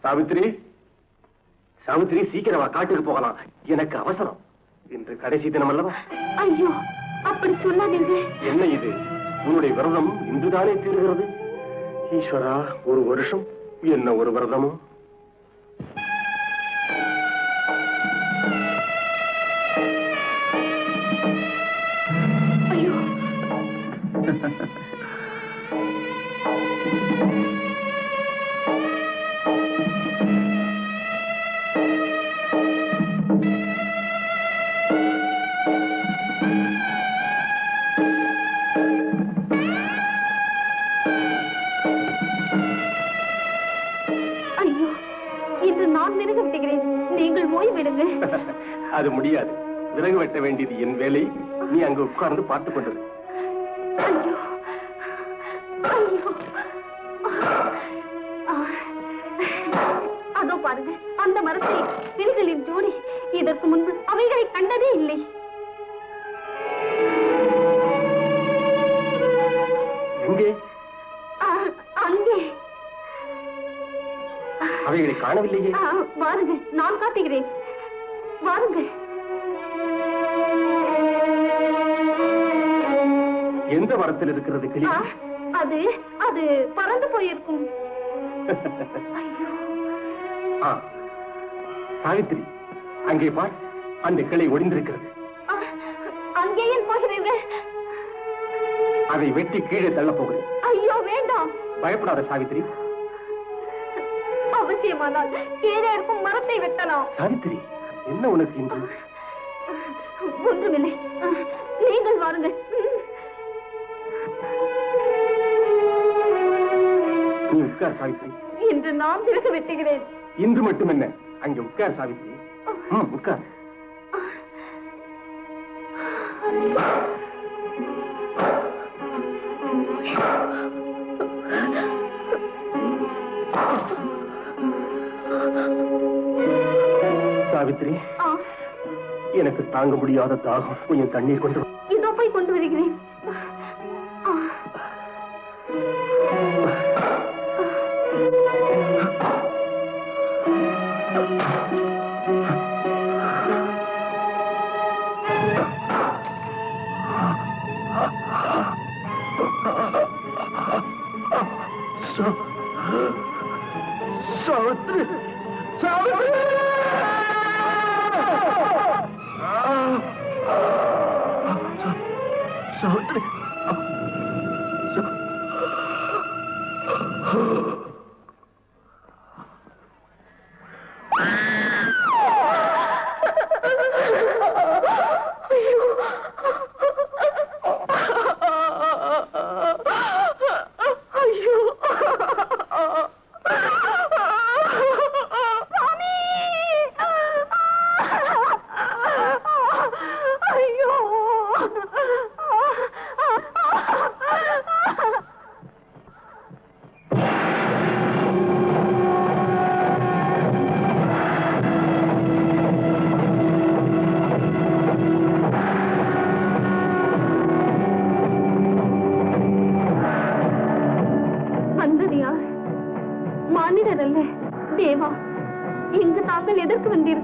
சாவித்திரி, சாவித்திரி, சீக்கிரமா காட்டுக்கு போகலாம். எனக்கு அவசரம். இன்று கடைசி தினம் அல்லவா? ஐயோ, அப்படி சொல்லாதீங்க. என்ன இது? உன்னுடைய விரதம் இன்றுதானே தீர்கிறது. ஈஸ்வரா, ஒரு வருஷம் என்ன ஒரு விரதமும். ஐயோ, அது முடியாது. விறகு வெட்ட வேண்டியது என் வேலை. நீ அங்கு உட்கார்ந்து பார்த்துக் கொண்டது. அதோ பாருங்க, அந்த மரத்தை வில்களின் ஜோடி இதற்கு முன்பு அவைகளை கண்டதே இல்லை. எங்கே? அங்கே. அவைகளை காணவில்லையே. வாருங்க, நான் காட்டுகிறேன். வாருங்க. எந்த மரத்தில் இருக்கிறது கிளி? அது அது பறந்து போயிருக்கும். சாவித்திரி, அங்கே பார், அந்த கிளை ஒடிந்திருக்கிறது. அங்கேயும் போகிறீர்கள்? அதை வெட்டி கீழே தள்ள போகிறேன். ஐயோ, வேண்டாம். பயப்படாத சாவித்திரி. அவசியமானால் கீழே இருக்கும் மரத்தை வெட்டலாம். சாவித்திரி, என்ன உனக்கு இன்று? ஒன்றுமில்லை, நீங்கள் வாருங்கள். நீ உட்கார் சாவித்திரி. இன்று நான் விறகு வெட்டுகிறேன். இன்று மட்டும் என்ன? அங்கே உட்கார் சாவித்திரி. உட்கார். சாவித்திரி, எனக்கு தாங்க முடியாத தாகம். கொஞ்சம் தண்ணீர் கொண்டு. இதோ போய் கொண்டு வருகிறேன். சாவித்திரி, சாவித்திரி, சாவித்திரி.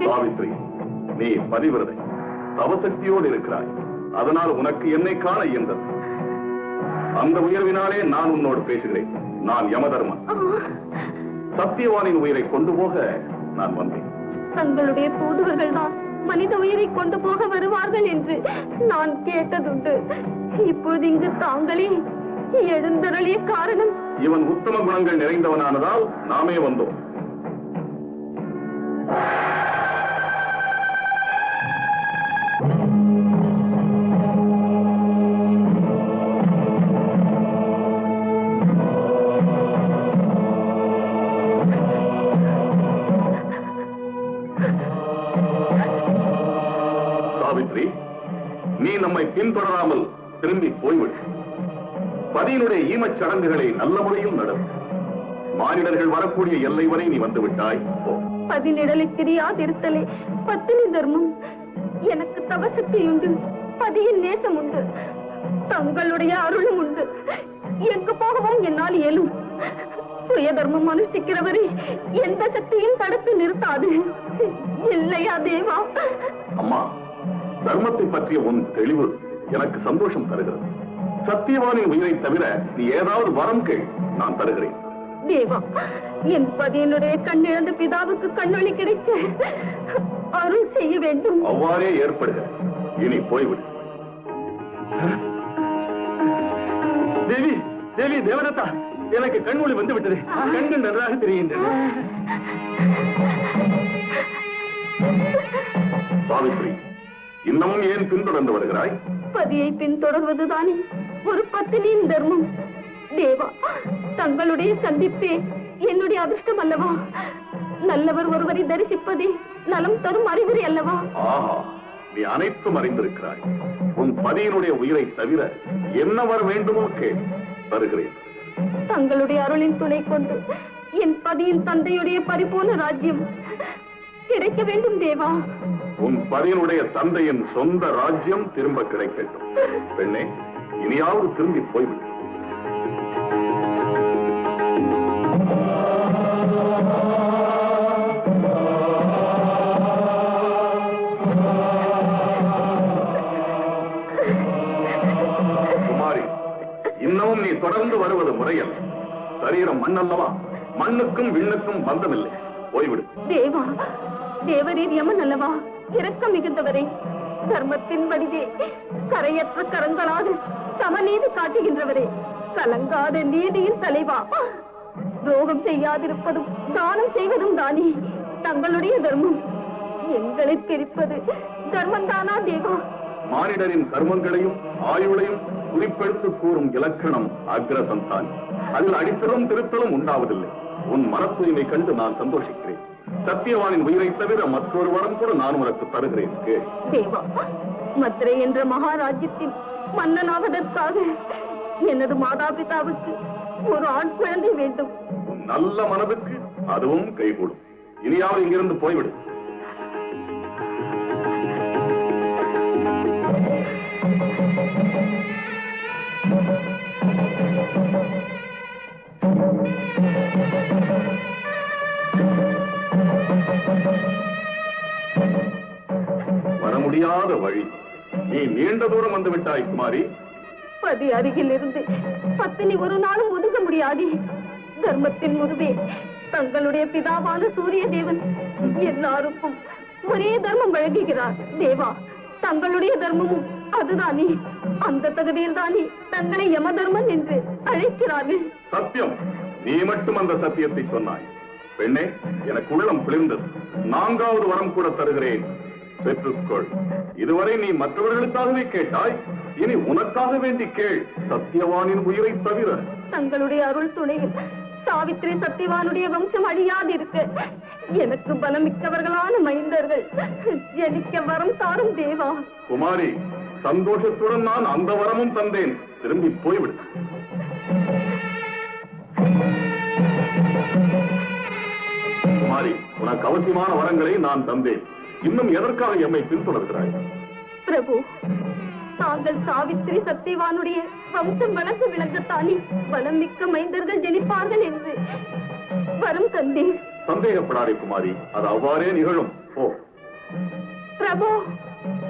சாவித்ரி, நீ பதிவிரதை, தவசக்தியோடு இருக்கிறாய். அதனால் உனக்கு என்னை காண இயந்தது. அந்த உயர்வினாலே நான் உன்னோடு பேசுகிறேன். நான் யமதர்மன். சத்தியவானின் உயிரை கொண்டு போக நான் வந்தேன். தங்களுடைய தூதுவர்கள் தான் மனித உயிரை கொண்டு போக வருவார்கள் என்று நான் கேட்டதுண்டு. இப்போது இங்கு தாங்களே எழுந்தருளிய காரணம்? இவன் உத்தம குணங்கள் நிறைந்தவனானதால் நாமே வந்தோம். சாவித்ரி, நீ நம்மை பின்தொடராமல் திரும்பி போய்விடு. பதியினுடைய ஈமச் சடங்குகளை நல்ல முறையில் நடக்கும். மானிடர்கள் வரக்கூடிய எல்லை வரை நீ வந்து விட்டாய். பதினிடலை தெரியாதிருத்தலே பத்தினி தர்மம். எனக்கு தவசக்தி உண்டு, பதியின் நேசம் உண்டு, தங்களுடைய அருளும் உண்டு. எங்கு போகவும் என்னால் இயலும். சுய தர்மம் அனுஷ்டிக்கிறவரை எந்த சக்தியும் தடுத்து நிறுத்தாது இல்லையா தேவா? அம்மா, தர்மத்தை பற்றிய உன் தெளிவு எனக்கு சந்தோஷம் தருகிறது. சத்தியவானின் உயிரை தவிர நீ ஏதாவது வரம் கேள், நான் தருகிறேன். தேவா, என் பதியனுடைய கண்ணிழந்த பிதாவுக்கு கண்ணொளி கிடைக்க அருள் செய்ய வேண்டும். அவ்வாறே ஏற்படுக. இனி போய்விடு. தேவி, தேவி, தேவதத்தா, எனக்கு கண்மொழி வந்து விட்டது. கண்கள் நன்றாக தெரிகின்றன. சாவித்ரி, இன்னமும் ஏன் பின்தொடர்ந்து வருகிறாய்? பதியை பின்தொடர்வதுதானே ஒரு பத்தினியின் தர்மம். தேவா, தங்களுடைய சந்திப்பே என்னுடைய அதிர்ஷ்டம் அல்லவா? நல்லவர் ஒருவரை தரிசிப்பதே நலம் தரும் அறிகுறி அல்லவா? ஆஹா, நீ அனைத்தும் அறிந்திருக்கிறாய். உன் பதியினுடைய உயிரை தவிர என்ன வர வேண்டுமோ கேள், தருகிறேன். தங்களுடைய அருளின் துணை கொண்டு என் பதியின் தந்தையுடைய பரிபூர்ண ராஜ்யம் கிடைக்க வேண்டும் தேவா. உன் பதியினுடைய தந்தையின் சொந்த ராஜ்யம் திரும்ப கிடைக்கட்டும். பெண்ணே, இனியாவது திரும்பி போய்விடு. குமாரி, இன்னமும் நீ தொடர்ந்து வருவது முறையல்ல. சரீரம் மண்ணல்லவா? மண்ணுக்கும் விண்ணுக்கும் பந்தமில்லை. போய்விடு. தேவா, தேவரீர் யமன் அல்லவா? இரக்கம் மிகுந்தவரே, தர்மத்தின் வடிவே கரையற்ற கரங்களாக சமநீதி காட்டுகின்றவரே, கலங்காத நீதியின் தலைவா, துரோகம் செய்யாதிருப்பதும் தானம் செய்வதும் தானே தங்களுடைய தர்மம். எங்களை பிரிப்பது தர்மம் தானா தேவா? மானிடரின் கர்மங்களையும் ஆயுளையும் குறிப்பெடுத்து கூறும் இலக்கணம் அக்ரசந்தானி. அதில் அடித்தலும் திருத்தலும் உண்டாவதில்லை. உன் மன தூய்மை கண்டு நான் சந்தோஷிக்கிறேன். சத்தியவானின் உயிரை தவிர மற்றொரு வரம் கூட நான் உனக்கு தருகிறேன். தேவா, மதுரை என்ற மகாராஜ்யத்தின் மன்னனாவதற்காக எனது மாதா பிதாவுக்கு ஒரு ஆண் குழந்தை வேண்டும். உன் நல்ல மனதுக்கு அதுவும் கைகூடும். இனியாவது இங்கிருந்து போய்விடு. வர முடியாத வழி. நீ நீண்ட தூரம் வந்து விட்டாய் குமாரி. பதி அருகில் இருந்து பத்தினி ஒரு நாளும் ஒதுங்க முடியாது. தர்மத்தின் முதுவே தங்களுடைய பிதாவான சூரிய தேவன் எல்லாருக்கும் ஒரே தர்மம் வழங்குகிறார். தேவா, தங்களுடைய தர்மமும் அதுதானே. அந்த தகுதியில் தானே தங்களை யம தர்மன் என்று அழைக்கிறார்கள். சத்தியம், நீ மட்டும் அந்த சத்தியத்தை சொன்னாய். பெண்ணே, எனக்கு உள்ளம் குளிர்ந்தது. 4வது வரம் கூட தருகிறேன், பெற்றுக்கொள். இதுவரை நீ மற்றவர்களுக்காகவே கேட்டாய், இனி உனக்காக வேண்டி கேள். சத்தியவானின் உயிரை தவிர. தங்களுடைய அருள் துணையில் சாவித்திரி சத்தியவானுடைய வம்சம் அழியாதிருக்க எனக்கு பலமிக்கவர்களான மைந்தர்கள் ஜனிக்க வரம் தாரும் தேவா. குமாரி, சந்தோஷத்துடன் நான் அந்த வரமும் தந்தேன். திரும்பி போய்விடு. குமாரி, உனக்கு அவசியமான வரங்களை நான் தந்தேன். இன்னும் எதற்காக எம்மை பின்தொடர்கிறாய்? பிரபு, தாங்கள் சாவித்திரி சத்தியவானுடைய வம்சம் வளர்ந்து விளங்கத்தானே பலம் மிக்க மைந்தர்கள் ஜனிப்பார்கள் என்று வரம் தந்தேன். சந்தேகப்படாதே குமாரி, அது அவ்வாறே நிகழும். ஓ பிரபு,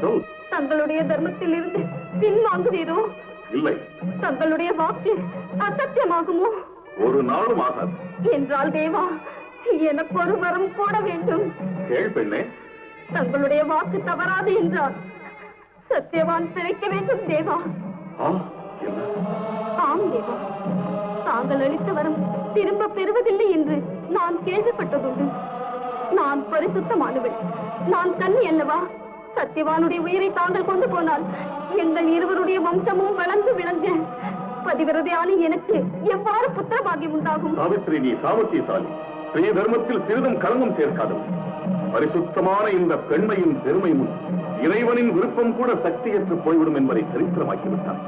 சொல். தங்களுடைய தர்மத்தில் இருந்து பின்வாங்குவீரோ? இல்லை. தங்களுடைய வாக்கு அசத்தியமாகுமோ? ஒரு நாளும் ஆகாது. என்றால் தேவா, எனக்கு ஒரு வரம் போட வேண்டும். கேள் பெண்ணே. தங்களுடைய வாக்கு தவறாது என்றால் சத்தியவான் பிழைக்க வேண்டும் தேவா. என்ன? ஆம் தேவா, தாங்கள் அளித்த வரம் திரும்ப பெறுவதில்லை என்று நான் கேள்விப்பட்டதுண்டு. நான் பரிசுத்தமானவள், நான் கன்னி அல்லவா? சத்தியவானுடைய உயிரை தாங்கள் கொண்டு போனால் எங்கள் இருவருடைய வம்சமும் வளர்ந்து விளங்க பதிவிரதையான எனக்கு எவ்வாறு புத்திர பாக்கியம் உண்டாகும்? சாவித்திரி, நீ சாமர்த்தியசாலி. ஸ்ரீ தர்மத்தில் சிறிதும் களங்கம் சேர்க்காதவள். பரிசுத்தமான இந்த பெண்மையின் பெருமை முன் இறைவனின் விருப்பம் கூட சக்தியற்று போய்விடும் என்பதை சரித்திரமாக்கிவிட்டான்.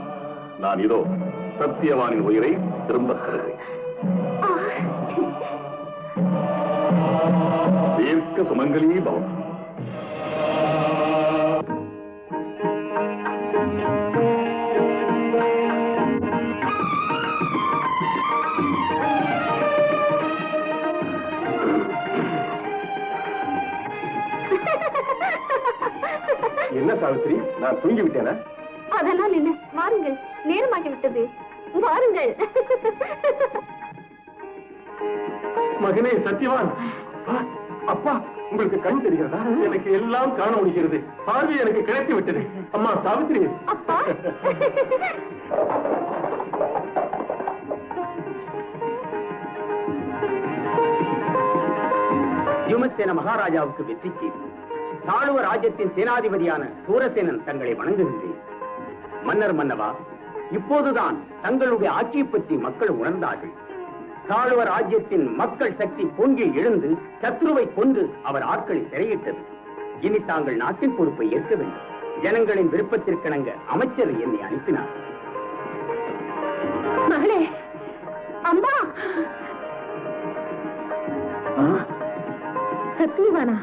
நான் இதோ சத்தியவானின் உயிரை திரும்ப தருகிறேன். தீர்க்க சுமங்கலி பவம். என்ன சாவித்திரி, நான் தூங்கி விட்டேனா? அதெல்லாம் என்ன, வாருங்கள், நேரமாகி விட்டது, வாருங்கள். மகனே சத்யவான், அப்பா உங்களுக்கு கண் தெரிகிறதா? எனக்கு எல்லாம் காண முடிகிறது, பார்வை எனக்கு கிடைத்து விட்டது. அம்மா சாவித்திரி. அப்பா. யுமசேன மகாராஜாவுக்கு வெற்றி செய்து தாழ்வ ராஜ்யத்தின் சேனாதிபதியான சூரசேனன் தங்களை வணங்குகின்றேன். மன்னர் மன்னவா, இப்போதுதான் தங்களுடைய ஆட்சியை பற்றி மக்கள் உணர்ந்தார்கள். தாழ்வ ராஜ்யத்தின் மக்கள் சக்தி பொங்கி எழுந்து சத்ருவை கொண்டு அவர் ஆட்களை சிறையிட்டது. இனி தாங்கள் நாட்டின் பொறுப்பை ஏற்க வேண்டும். ஜனங்களின் விருப்பத்திற்கிணங்க அமைச்சர் என்னை அனுப்பினார். மகளே, அம்மா. சத்தியவானா?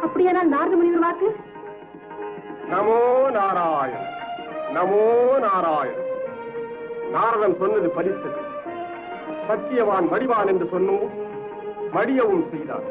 அப்படியானால் நாரத முனிவர் வாக்கு? நமோ நாராயண, நமோ நாராயண. நாரதன் சொன்னது பலித்தது. சத்தியவான் மடிவான் என்று சொன்னோம், மடியவும் செய்தான்.